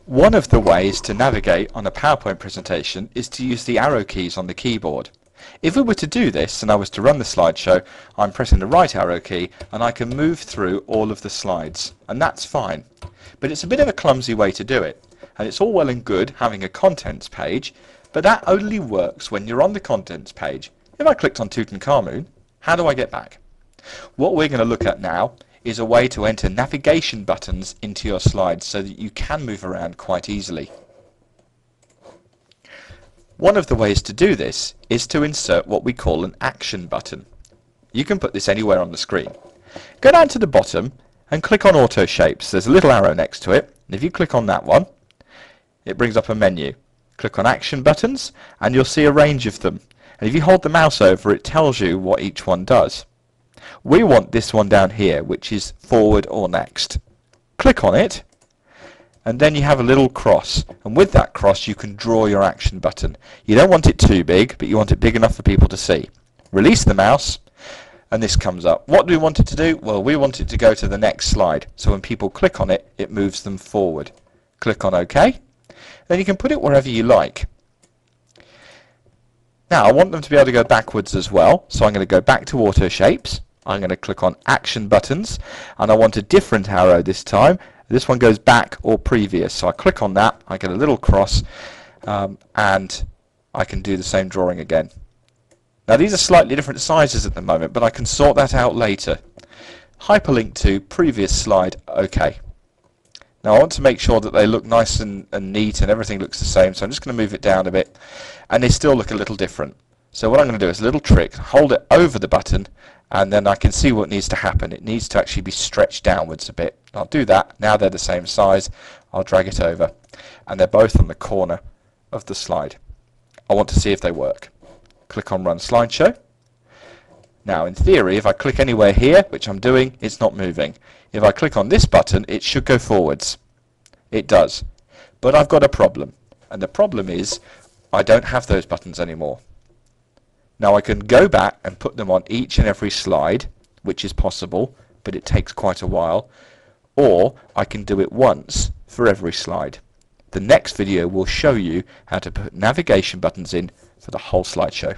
One of the ways to navigate on a PowerPoint presentation is to use the arrow keys on the keyboard. If we were to do this and I was to run the slideshow, I'm pressing the right arrow key and I can move through all of the slides, and that's fine. But it's a bit of a clumsy way to do it, and it's all well and good having a contents page, but that only works when you're on the contents page. If I clicked on Tutankhamun, how do I get back? What we're going to look at now is a way to enter navigation buttons into your slides so that you can move around quite easily. One of the ways to do this is to insert what we call an action button. You can put this anywhere on the screen. Go down to the bottom and click on Auto Shapes. There's a little arrow next to it, and if you click on that one, it brings up a menu. Click on Action Buttons and you'll see a range of them. And if you hold the mouse over, it tells you what each one does. We want this one down here, which is forward or next. Click on it, and then you have a little cross, and with that cross you can draw your action button. You don't want it too big, but you want it big enough for people to see. Release the mouse, and this comes up. What do we want it to do? Well, we want it to go to the next slide, so when people click on it, it moves them forward. Click on OK. Then you can put it wherever you like. Now I want them to be able to go backwards as well, so I'm going to go back to Auto Shapes. I'm going to click on Action Buttons, and I want a different arrow this time. This one goes back or previous, so I click on that, I get a little cross, and I can do the same drawing again. Now these are slightly different sizes at the moment, but I can sort that out later. Hyperlink to previous slide, OK. Now I want to make sure that they look nice and neat and everything looks the same, so I'm just going to move it down a bit, and they still look a little different. So what I'm going to do is a little trick, hold it over the button, and then I can see what needs to happen. It needs to actually be stretched downwards a bit. I'll do that. Now they're the same size. I'll drag it over, and they're both on the corner of the slide. I want to see if they work. Click on Run Slideshow. Now in theory, if I click anywhere here, which I'm doing, it's not moving. If I click on this button, it should go forwards. It does. But I've got a problem, and the problem is I don't have those buttons anymore. Now I can go back and put them on each and every slide, which is possible, but it takes quite a while, or I can do it once for every slide. The next video will show you how to put navigation buttons in for the whole slideshow.